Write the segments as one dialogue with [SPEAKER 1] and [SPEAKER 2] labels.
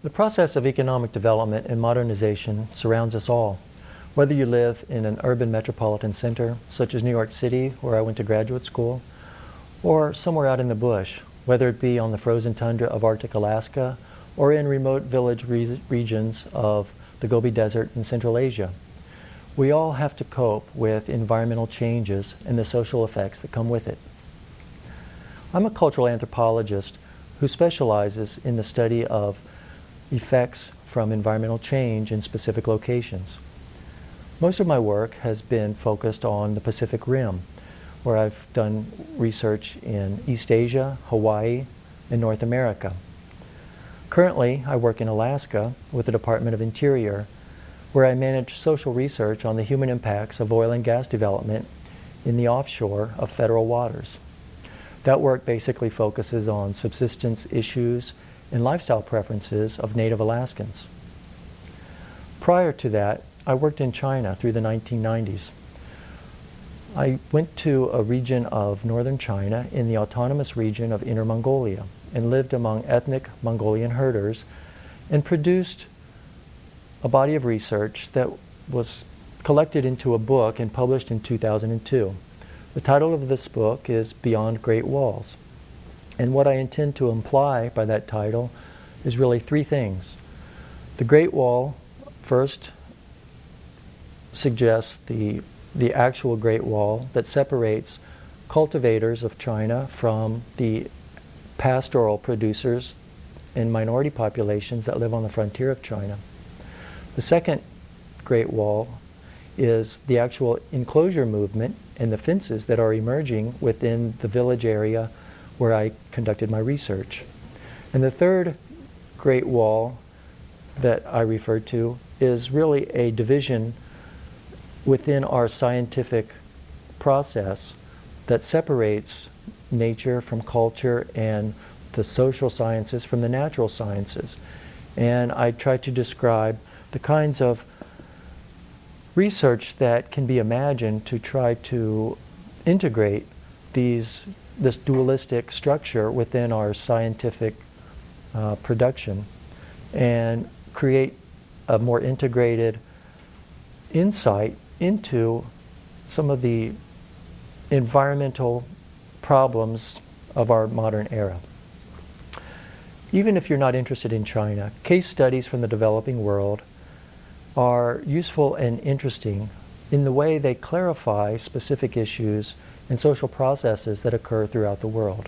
[SPEAKER 1] The process of economic development and modernization surrounds us all. Whether you live in an urban metropolitan center, such as New York City, where I went to graduate school, or somewhere out in the bush, whether it be on the frozen tundra of Arctic Alaska, or in remote village regions of the Gobi Desert in Central Asia. We all have to cope with environmental changes and the social effects that come with it. I'm a cultural anthropologist who specializes in the study of effects from environmental change in specific locations. Most of my work has been focused on the Pacific Rim, where I've done research in East Asia, Hawaii, and North America. Currently, I work in Alaska with the Department of Interior, where I manage social research on the human impacts of oil and gas development in the offshore of federal waters. That work basically focuses on subsistence issues and lifestyle preferences of Native Alaskans. Prior to that, I worked in China through the 1990s. I went to a region of northern China in the autonomous region of Inner Mongolia and lived among ethnic Mongolian herders and produced a body of research that was collected into a book and published in 2002. The title of this book is Beyond Great Walls. And what I intend to imply by that title is really three things. The Great Wall, first, suggests the actual Great Wall that separates cultivators of China from the pastoral producers and minority populations that live on the frontier of China. The second Great Wall is the actual enclosure movement and the fences that are emerging within the village area where I conducted my research. And the third Great Wall that I refer to is really a division within our scientific process that separates nature from culture and the social sciences from the natural sciences. And I try to describe the kinds of research that can be imagined to try to integrate this dualistic structure within our scientific production and create a more integrated insight into some of the environmental problems of our modern era. Even if you're not interested in China, case studies from the developing world are useful and interesting in the way they clarify specific issues and social processes that occur throughout the world.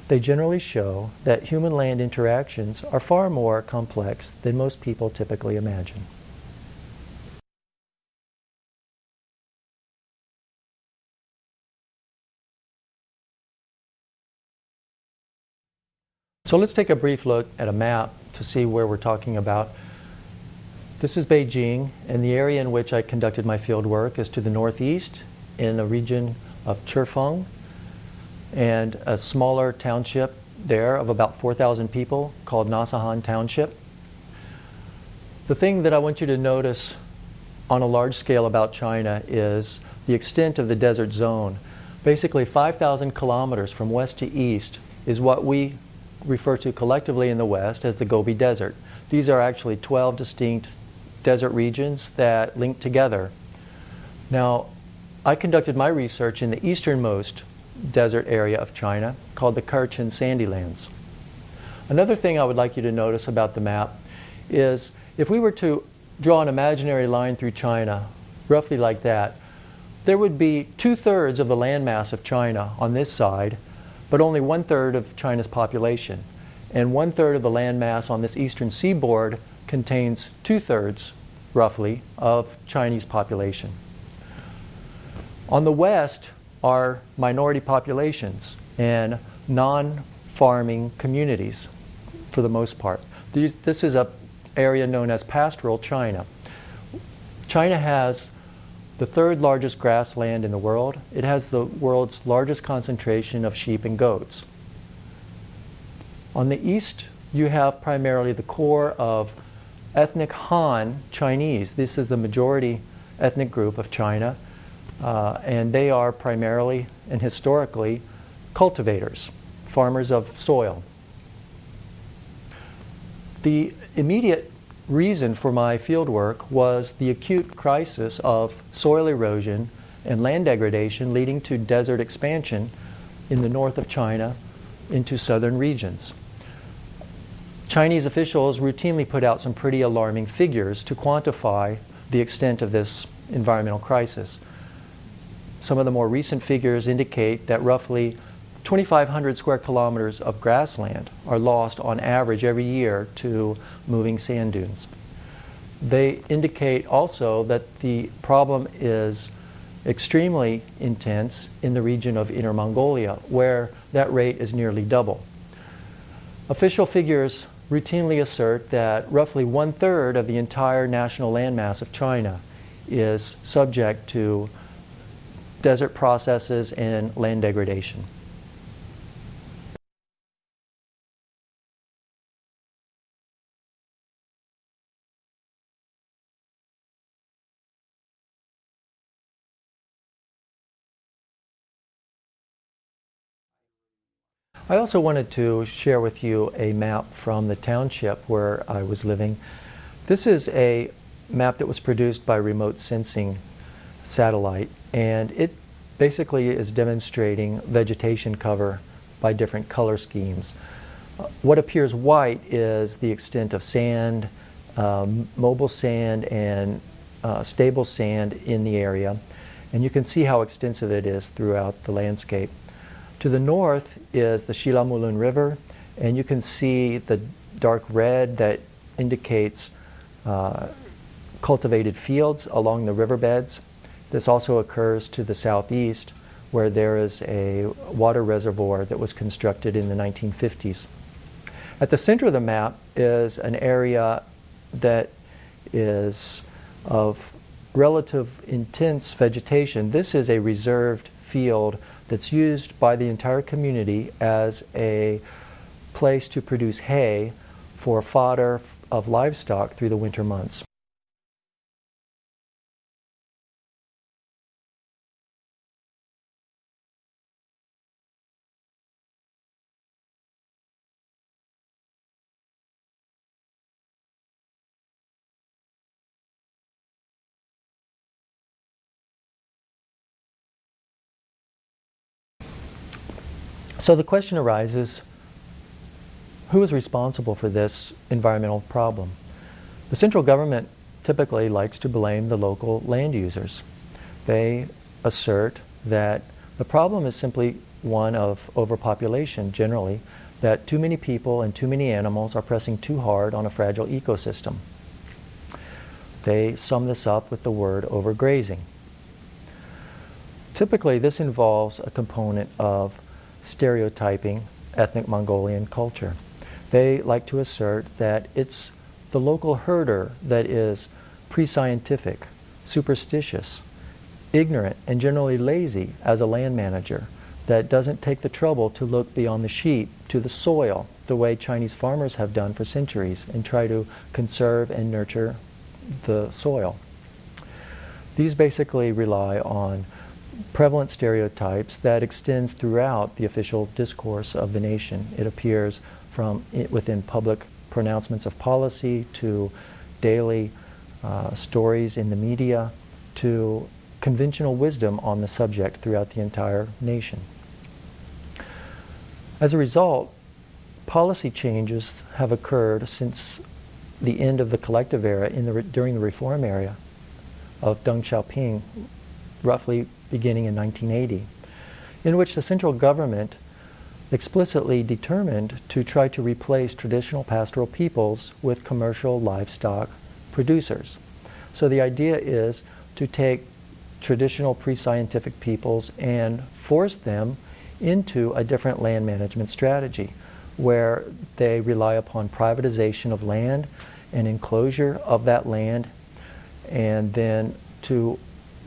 [SPEAKER 1] They generally show that human-land interactions are far more complex than most people typically imagine. So let's take a brief look at a map to see where we're talking about. This is Beijing, and the area in which I conducted my field work is to the northeast in the region of Chifeng, and a smaller township there of about 4,000 people called Nasahan Township. The thing that I want you to notice on a large scale about China is the extent of the desert zone. Basically 5,000 kilometers from west to east is what we refer to collectively in the West as the Gobi Desert. These are actually 12 distinct desert regions that link together. Now, I conducted my research in the easternmost desert area of China called the Kachin Sandylands. Another thing I would like you to notice about the map is if we were to draw an imaginary line through China, roughly like that, there would be 2/3 of the landmass of China on this side, but only 1/3 of China's population. And 1/3 of the landmass on this eastern seaboard contains 2/3, roughly, of Chinese population. On the west are minority populations and non-farming communities, for the most part. This is an area known as pastoral China. China has the third largest grassland in the world. It has the world's largest concentration of sheep and goats. On the east, you have primarily the core of ethnic Han Chinese. This is the majority ethnic group of China, and they are primarily and historically cultivators, farmers of soil. The immediate reason for my fieldwork was the acute crisis of soil erosion and land degradation leading to desert expansion in the north of China into southern regions. Chinese officials routinely put out some pretty alarming figures to quantify the extent of this environmental crisis. Some of the more recent figures indicate that roughly 2,500 square kilometers of grassland are lost on average every year to moving sand dunes. They indicate also that the problem is extremely intense in the region of Inner Mongolia, where that rate is nearly double. Official figures routinely assert that roughly 1/3 of the entire national landmass of China is subject to desert processes and land degradation. I also wanted to share with you a map from the township where I was living. This is a map that was produced by remote sensing satellite, and it basically is demonstrating vegetation cover by different color schemes. What appears white is the extent of sand, mobile sand, and stable sand in the area, and you can see how extensive it is throughout the landscape. To the north is the Shilamulun River, and you can see the dark red that indicates cultivated fields along the riverbeds. This also occurs to the southeast, where there is a water reservoir that was constructed in the 1950s. At the center of the map is an area that is of relative intense vegetation. This is a reserved field that's used by the entire community as a place to produce hay for fodder of livestock through the winter months. So the question arises, who is responsible for this environmental problem? The central government typically likes to blame the local land users. They assert that the problem is simply one of overpopulation generally, that too many people and too many animals are pressing too hard on a fragile ecosystem. They sum this up with the word overgrazing. Typically, this involves a component of stereotyping ethnic Mongolian culture. They like to assert that it's the local herder that is pre-scientific, superstitious, ignorant, and generally lazy as a land manager, that doesn't take the trouble to look beyond the sheep to the soil, the way Chinese farmers have done for centuries, and try to conserve and nurture the soil. These basically rely on prevalent stereotypes that extends throughout the official discourse of the nation. It appears from within public pronouncements of policy to daily stories in the media to conventional wisdom on the subject throughout the entire nation. As a result, policy changes have occurred since the end of the collective era during the reform era of Deng Xiaoping, roughly beginning in 1980, in which the central government explicitly determined to try to replace traditional pastoral peoples with commercial livestock producers. So the idea is to take traditional pre-scientific peoples and force them into a different land management strategy, where they rely upon privatization of land and enclosure of that land, and then to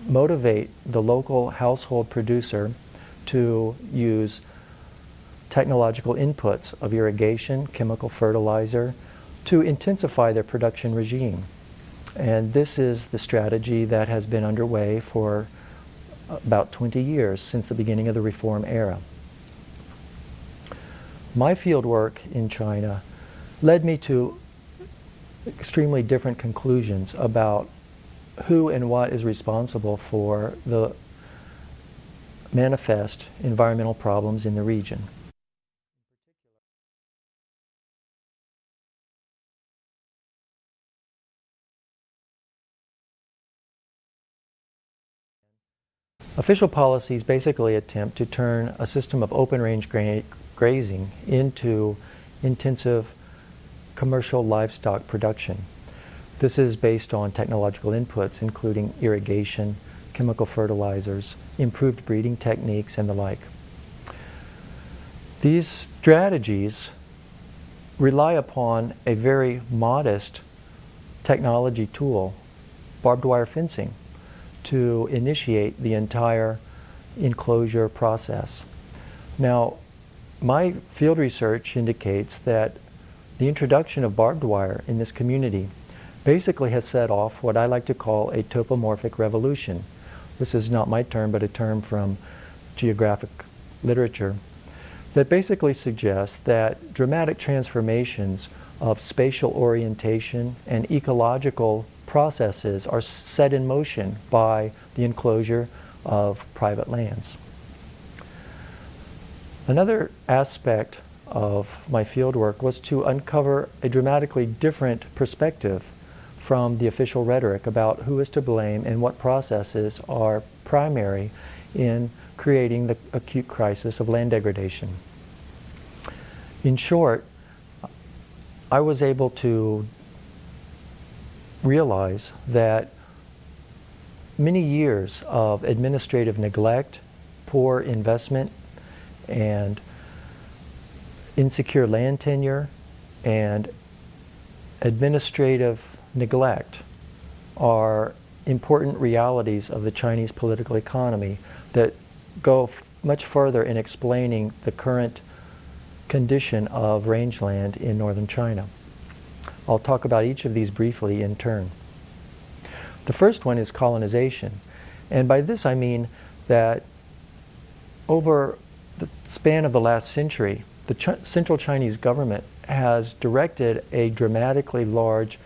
[SPEAKER 1] motivate the local household producer to use technological inputs of irrigation, chemical fertilizer, to intensify their production regime. And this is the strategy that has been underway for about 20 years, since the beginning of the reform era. My field work in China led me to extremely different conclusions about who and what is responsible for the manifest environmental problems in the region. Official policies basically attempt to turn a system of open range grazing into intensive commercial livestock production. This is based on technological inputs including irrigation, chemical fertilizers, improved breeding techniques, and the like. These strategies rely upon a very modest technology tool, barbed wire fencing, to initiate the entire enclosure process. Now, my field research indicates that the introduction of barbed wire in this community basically has set off what I like to call a topomorphic revolution. This is not my term, but a term from geographic literature that basically suggests that dramatic transformations of spatial orientation and ecological processes are set in motion by the enclosure of private lands. Another aspect of my fieldwork was to uncover a dramatically different perspective from the official rhetoric about who is to blame and what processes are primary in creating the acute crisis of land degradation. In short, I was able to realize that many years of administrative neglect, poor investment, and insecure land tenure, and administrative neglect are important realities of the Chinese political economy that go much further in explaining the current condition of rangeland in northern China. I'll talk about each of these briefly in turn. The first one is colonization, and by this I mean that over the span of the last century, the central Chinese government has directed a dramatically large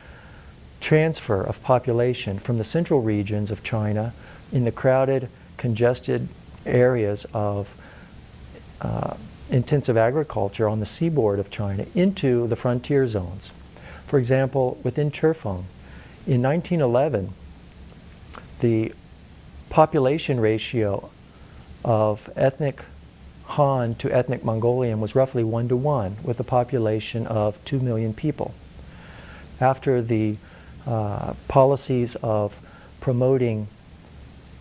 [SPEAKER 1] transfer of population from the central regions of China in the crowded, congested areas of intensive agriculture on the seaboard of China into the frontier zones. For example, within Chifeng, in 1911, the population ratio of ethnic Han to ethnic Mongolian was roughly 1-to-1, with a population of 2 million people. After the policies of promoting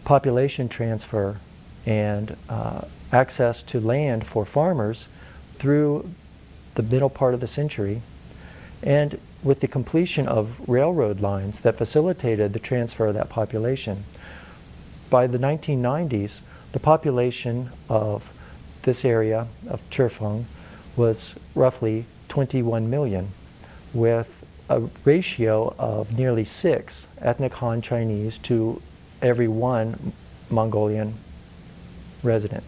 [SPEAKER 1] population transfer and access to land for farmers through the middle part of the century, and with the completion of railroad lines that facilitated the transfer of that population, by the 1990s, the population of this area of Chifeng was roughly 21 million, with a ratio of nearly 6 ethnic Han Chinese to every 1 Mongolian resident.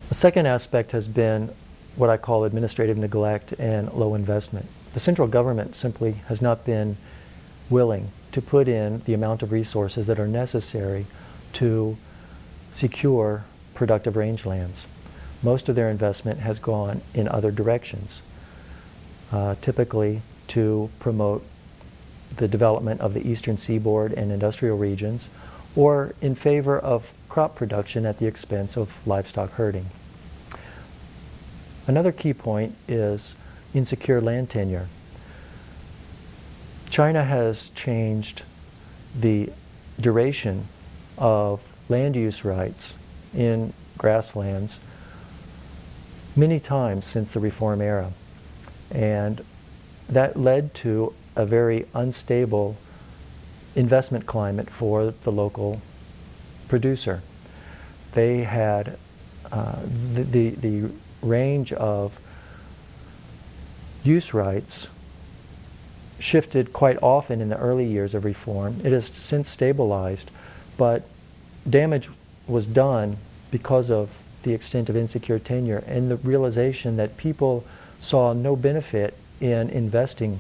[SPEAKER 1] The second aspect has been what I call administrative neglect and low investment. The central government simply has not been willing to put in the amount of resources that are necessary to secure productive rangelands. Most of their investment has gone in other directions, typically to promote the development of the eastern seaboard and industrial regions, or in favor of crop production at the expense of livestock herding. Another key point is insecure land tenure. China has changed the duration of land use rights in grasslands many times since the reform era, and that led to a very unstable investment climate for the local producer. They had the range of use rights shifted quite often in the early years of reform. It has since stabilized but damage was done because of the extent of insecure tenure and the realization that people saw no benefit in investing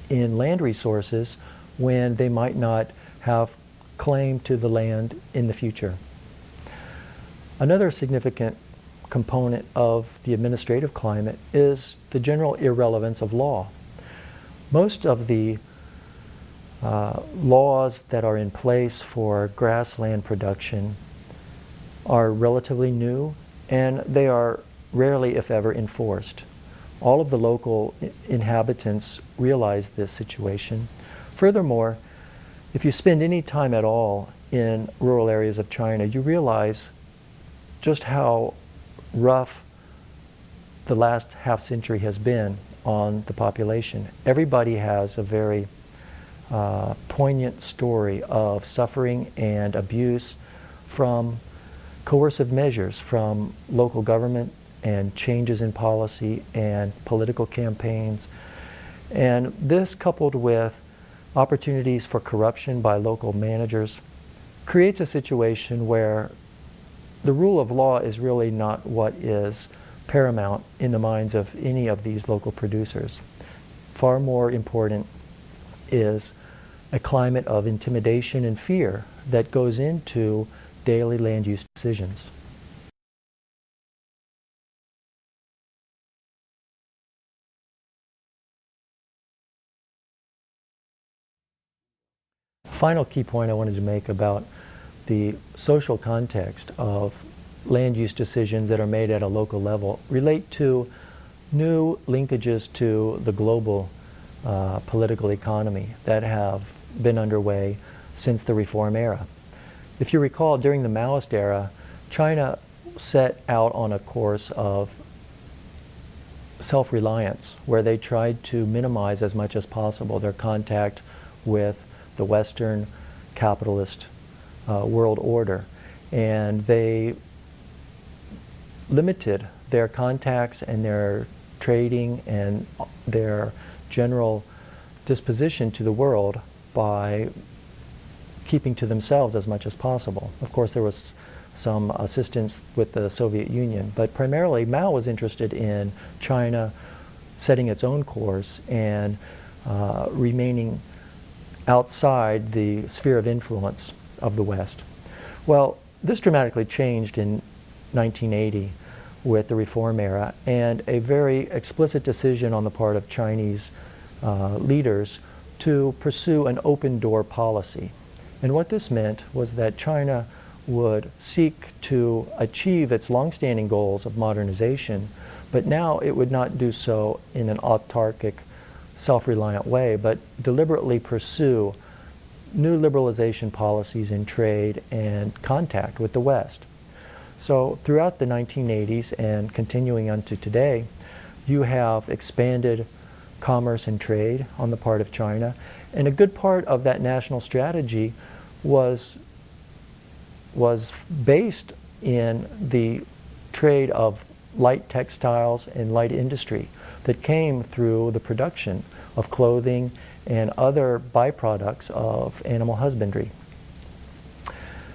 [SPEAKER 1] in land resources when they might not have claim to the land in the future. Another significant component of the administrative climate is the general irrelevance of law. Most of the laws that are in place for grassland production are relatively new, and they are rarely, if ever, enforced. All of the local inhabitants realize this situation. Furthermore, if you spend any time at all in rural areas of China, you realize just how rough the last half century has been on the population. Everybody has a very poignant story of suffering and abuse from coercive measures from local government and changes in policy and political campaigns. And this, coupled with opportunities for corruption by local managers, creates a situation where the rule of law is really not what is paramount in the minds of any of these local producers. Far more important is a climate of intimidation and fear that goes into daily land use decisions. Final key point I wanted to make about the social context of land use decisions that are made at a local level relate to new linkages to the global political economy that have been underway since the reform era. If you recall, during the Maoist era, China set out on a course of self-reliance, where they tried to minimize as much as possible their contact with the Western capitalist world order. And they limited their contacts and their trading and their general disposition to the world by keeping to themselves as much as possible. Of course, there was some assistance with the Soviet Union, but primarily Mao was interested in China setting its own course and remaining outside the sphere of influence of the West. Well, this dramatically changed in 1980 with the reform era, and a very explicit decision on the part of Chinese leaders to pursue an open door policy. And what this meant was that China would seek to achieve its longstanding goals of modernization, but now it would not do so in an autarkic, self-reliant way, but deliberately pursue new liberalization policies in trade and contact with the West. So throughout the 1980s and continuing unto today, you have expanded commerce and trade on the part of China, and a good part of that national strategy was based in the trade of light textiles and light industry that came through the production of clothing and other byproducts of animal husbandry.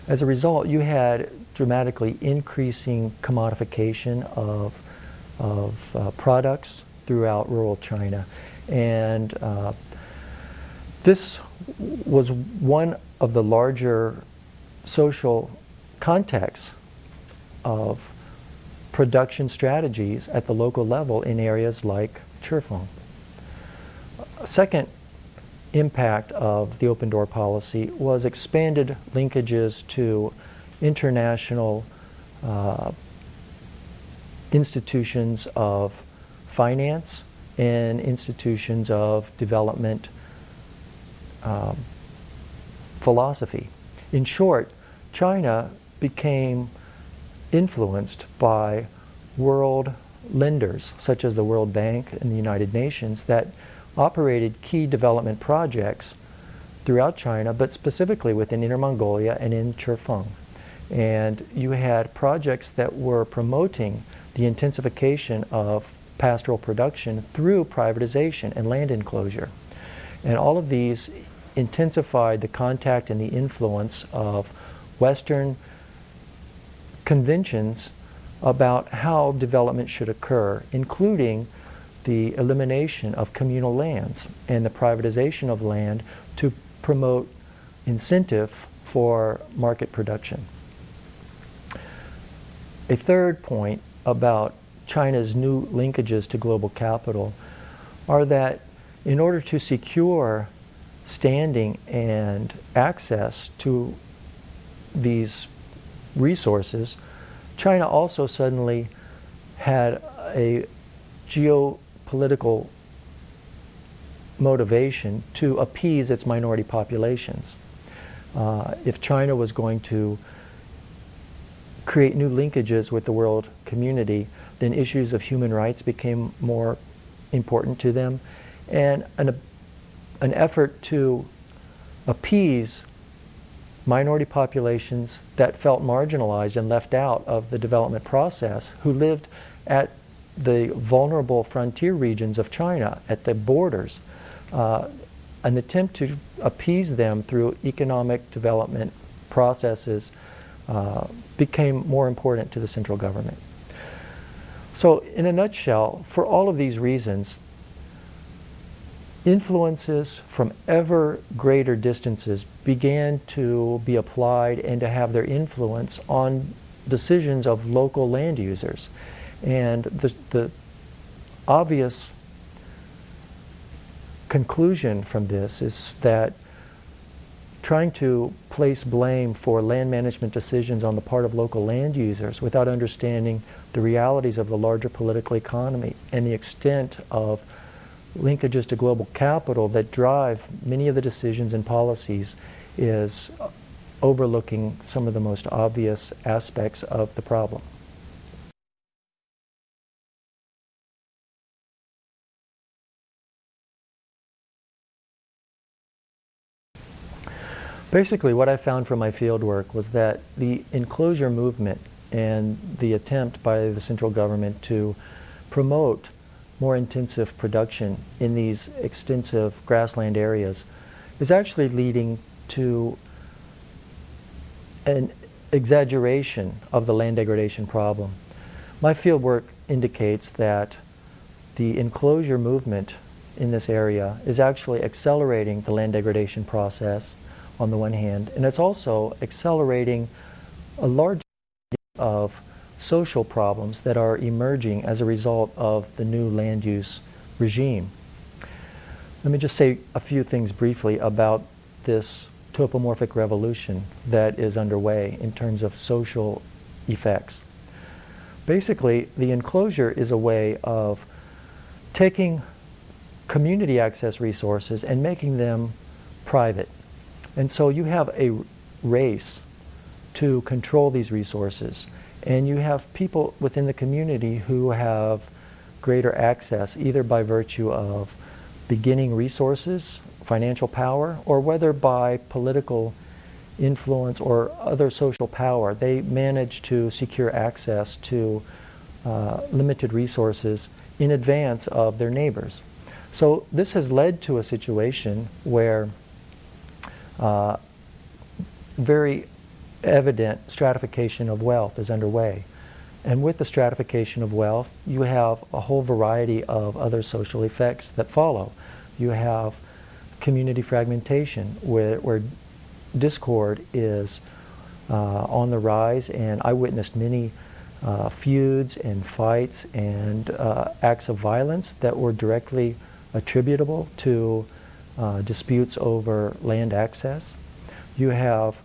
[SPEAKER 1] As a result, you had dramatically increasing commodification of products throughout rural China. And this was one of the larger social contexts of production strategies at the local level in areas like Chifeng. A second impact of the open door policy was expanded linkages to international institutions of finance and institutions of development philosophy. In short, China became influenced by world lenders such as the World Bank and the United Nations that operated key development projects throughout China, but specifically within Inner Mongolia and in Chifeng. And you had projects that were promoting the intensification of pastoral production through privatization and land enclosure. And all of these intensified the contact and the influence of Western conventions about how development should occur, including the elimination of communal lands and the privatization of land to promote incentive for market production. A third point about China's new linkages to global capital are that in order to secure standing and access to these resources, China also suddenly had a geopolitical motivation to appease its minority populations. If China was going to create new linkages with the world community, then issues of human rights became more important to them, and an effort to appease minority populations that felt marginalized and left out of the development process, who lived at the vulnerable frontier regions of China, at the borders. An attempt to appease them through economic development processes became more important to the central government. So in a nutshell, for all of these reasons, influences from ever greater distances began to be applied and to have their influence on decisions of local land users. And the obvious conclusion from this is that trying to place blame for land management decisions on the part of local land users without understanding the realities of the larger political economy and the extent of linkages to global capital that drive many of the decisions and policies is overlooking some of the most obvious aspects of the problem. Basically, what I found from my field work was that the enclosure movement and the attempt by the central government to promote more intensive production in these extensive grassland areas is actually leading to an exaggeration of the land degradation problem. My field work indicates that the enclosure movement in this area is actually accelerating the land degradation process on the one hand, and it's also accelerating a large of social problems that are emerging as a result of the new land use regime. Let me just say a few things briefly about this topomorphic revolution that is underway in terms of social effects. Basically, the enclosure is a way of taking community access resources and making them private. And so you have a race to control these resources, and you have people within the community who have greater access, either by virtue of beginning resources, financial power, or whether by political influence or other social power. They manage to secure access to limited resources in advance of their neighbors. So this has led to a situation where very evident stratification of wealth is underway. And with the stratification of wealth, you have a whole variety of other social effects that follow. You have community fragmentation, where discord is on the rise, and I witnessed many feuds and fights and acts of violence that were directly attributable to disputes over land access. You have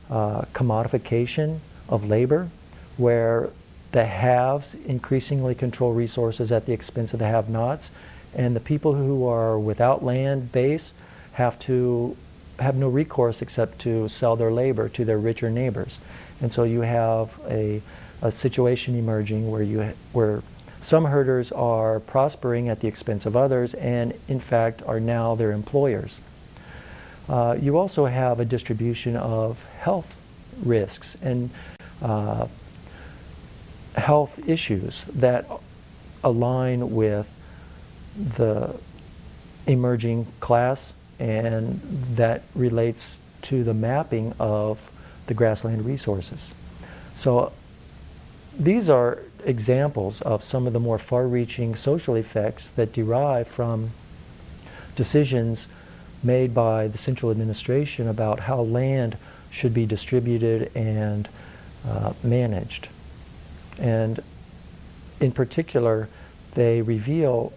[SPEAKER 1] commodification of labor, where the haves increasingly control resources at the expense of the have-nots, and the people who are without land base have no recourse except to sell their labor to their richer neighbors. And so you have a situation emerging where some herders are prospering at the expense of others, and in fact are now their employers. You also have a distribution of health risks and health issues that align with the emerging class and that relates to the mapping of the grassland resources. So these are examples of some of the more far-reaching social effects that derive from decisions made by the central administration about how land should be distributed and managed. And in particular, they reveal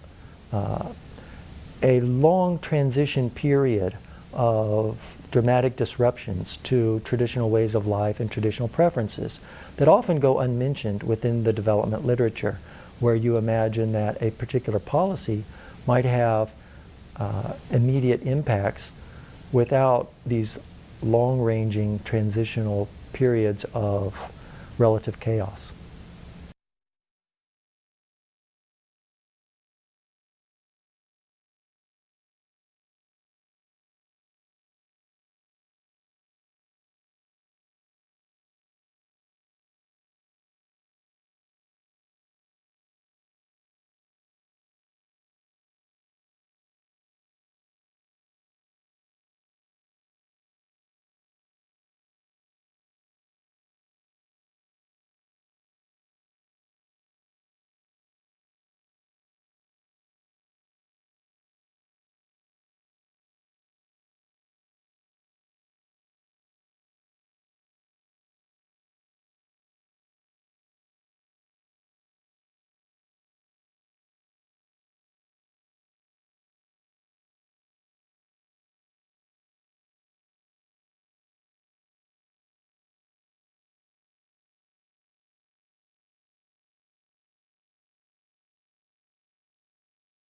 [SPEAKER 1] a long transition period of dramatic disruptions to traditional ways of life and traditional preferences that often go unmentioned within the development literature, where you imagine that a particular policy might have immediate impacts without these long-ranging transitional periods of relative chaos.